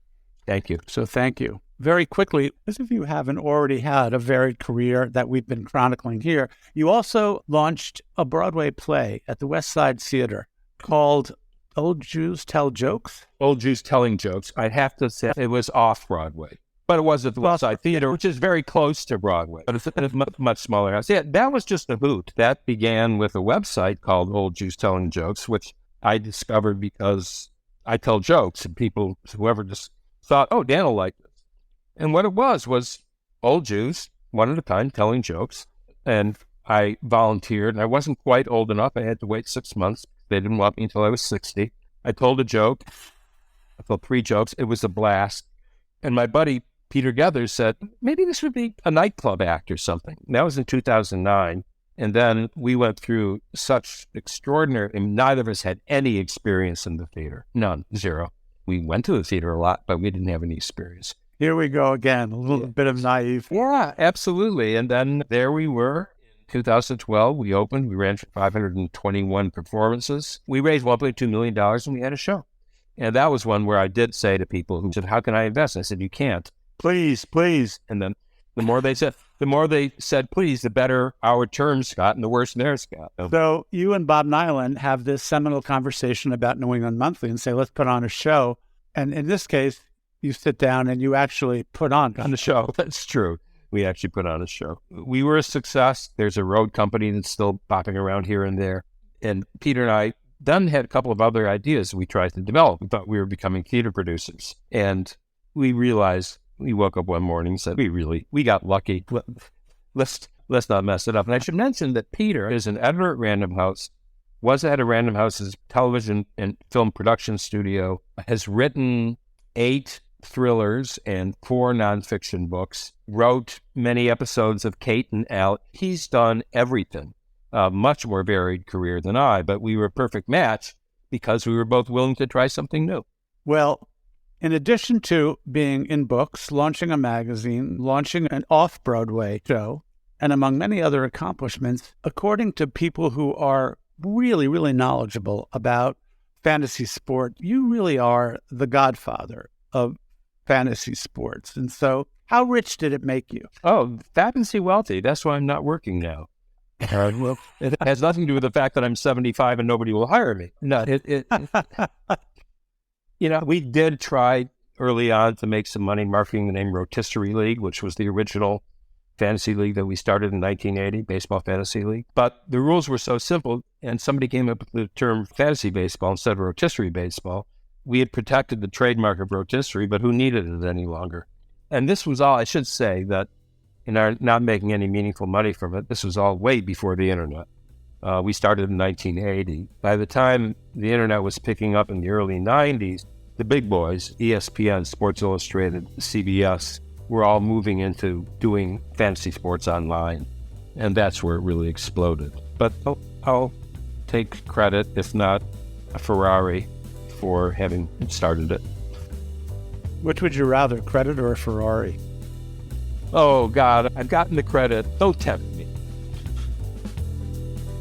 Thank you.
So thank you. Very quickly, as if you haven't already had a varied career that we've been chronicling here, you also launched a Broadway play at the West Side Theater called Old Jews Tell Jokes?
Old Jews Telling Jokes. I'd have to say it was off Broadway, but it was at the West Side Theater, which is very close to Broadway, but it's a much smaller house. Yeah, that was just a hoot. That began with a website called Old Jews Telling Jokes, which I discovered because I tell jokes, and people, whoever just thought, oh, Dan will like this. And what it was old Jews, one at a time, telling jokes. And I volunteered, and I wasn't quite old enough. I had to wait 6 months. They didn't want me until I was 60. I told a joke. I told 3 jokes. It was a blast. And my buddy, Peter Gethers, said, maybe this would be a nightclub act or something. And that was in 2009. And then we went through such extraordinary, and neither of us had any experience in the theater. None, zero. We went to the theater a lot, but we didn't have any experience.
Here we go again, a little bit of naive.
Yeah, absolutely. And then there we were. In 2012, we opened. We ran for 521 performances. We raised $1.2 million, and we had a show. And that was one where I did say to people who said, how can I invest? And I said, you can't. Please, please. And then the more they said, please, the better our terms got and the worse theirs got.
So you and Bob Nyland have this seminal conversation about New England Monthly and say, let's put on a show. And in this case, you sit down and you actually put on
the show. That's true. We actually put on a show. We were a success. There's a road company that's still popping around here and there. And Peter and I then had a couple of other ideas we tried to develop. We thought we were becoming theater producers. And we realized, we woke up one morning and said, we got lucky. Let's not mess it up. And I should mention that Peter is an editor at Random House, was at Random House's television and film production studio, has written 8 thrillers and 4 nonfiction books, wrote many episodes of Kate and Al. He's done everything, much more varied career than I, but we were a perfect match because we were both willing to try something new.
Well, in addition to being in books, launching a magazine, launching an off-Broadway show, and among many other accomplishments, according to people who are really, really knowledgeable about fantasy sport, you really are the godfather of fantasy sports. And so how rich did it make you?
Oh, fabulously wealthy. That's why I'm not working now. Well, it has nothing to do with the fact that I'm 75 and nobody will hire me. No, we did try early on to make some money marketing the name Rotisserie League, which was the original fantasy league that we started in 1980, Baseball Fantasy League. But the rules were so simple, and somebody came up with the term fantasy baseball instead of rotisserie baseball. We had protected the trademark of rotisserie, but who needed it any longer? And this was all, I should say that in our not making any meaningful money from it, this was all way before the internet. We started in 1980. By the time the internet was picking up in the early 90s, the big boys, ESPN, Sports Illustrated, CBS, were all moving into doing fantasy sports online. And that's where it really exploded. But I'll take credit, if not a Ferrari, for having started it.
Which would you rather, credit or a Ferrari?
Oh, God, I've gotten the credit. Don't tempt me.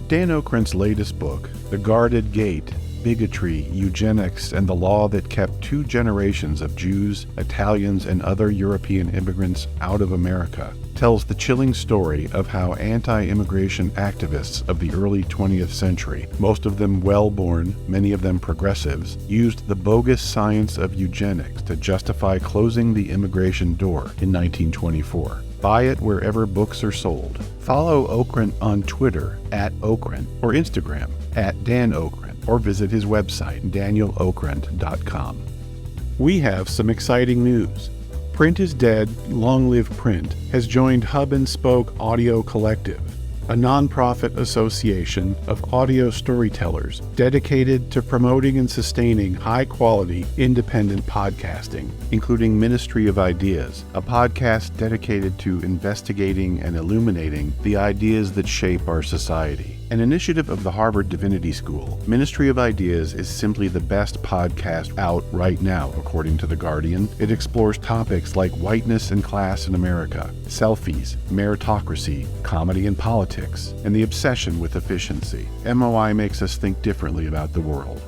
Dan Okrent's latest book, The Guarded Gate, Bigotry, Eugenics, and the Law That Kept 2 Generations of Jews, Italians, and other European immigrants out of America, tells the chilling story of how anti-immigration activists of the early 20th century, most of them well-born, many of them progressives, used the bogus science of eugenics to justify closing the immigration door in 1924. Buy it wherever books are sold. Follow Okrent on Twitter @Okrent or Instagram @Dan Okrent, or visit his website, danielokrent.com. We have some exciting news. Print is Dead, Long Live Print has joined Hub and Spoke Audio Collective, a nonprofit association of audio storytellers dedicated to promoting and sustaining high-quality, independent podcasting, including Ministry of Ideas, a podcast dedicated to investigating and illuminating the ideas that shape our society. An initiative of the Harvard Divinity School, Ministry of Ideas is simply the best podcast out right now, according to The Guardian. It explores topics like whiteness and class in America, selfies, meritocracy, comedy and politics, and the obsession with efficiency. MOI makes us think differently about the world.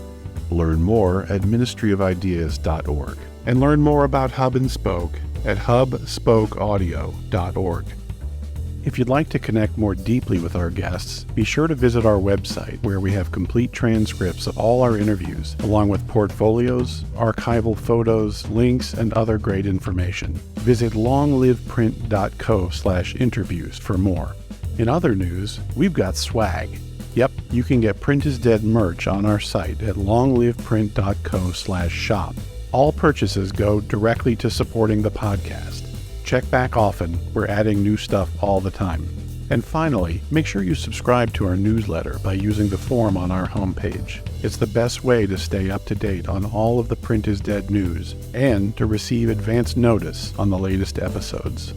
Learn more at ministryofideas.org. And learn more about Hub and Spoke at hubspokeaudio.org. If you'd like to connect more deeply with our guests, be sure to visit our website, where we have complete transcripts of all our interviews, along with portfolios, archival photos, links, and other great information. Visit longliveprint.co/interviews for more. In other news, we've got swag. Yep, you can get Print is Dead merch on our site at longliveprint.co/shop. All purchases go directly to supporting the podcast. Check back often. We're adding new stuff all the time. And finally, make sure you subscribe to our newsletter by using the form on our homepage. It's the best way to stay up to date on all of the Print is Dead news and to receive advance notice on the latest episodes.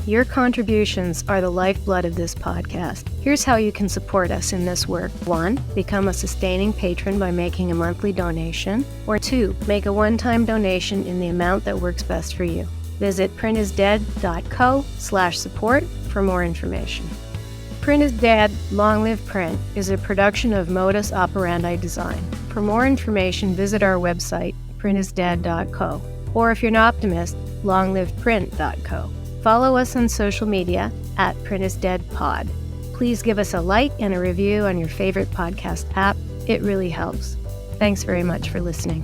Your contributions are the lifeblood of this podcast. Here's how you can support us in this work. 1. Become a sustaining patron by making a monthly donation. Or 2. Make a one-time donation in the amount that works best for you. Visit printisdead.co/support for more information. Print is Dead, Long Live Print is a production of Modus Operandi Design. For more information, visit our website, printisdead.co. Or if you're an optimist, longliveprint.co. Follow us on social media @PrintIsDeadPod. Please give us a like and a review on your favorite podcast app. It really helps. Thanks very much for listening.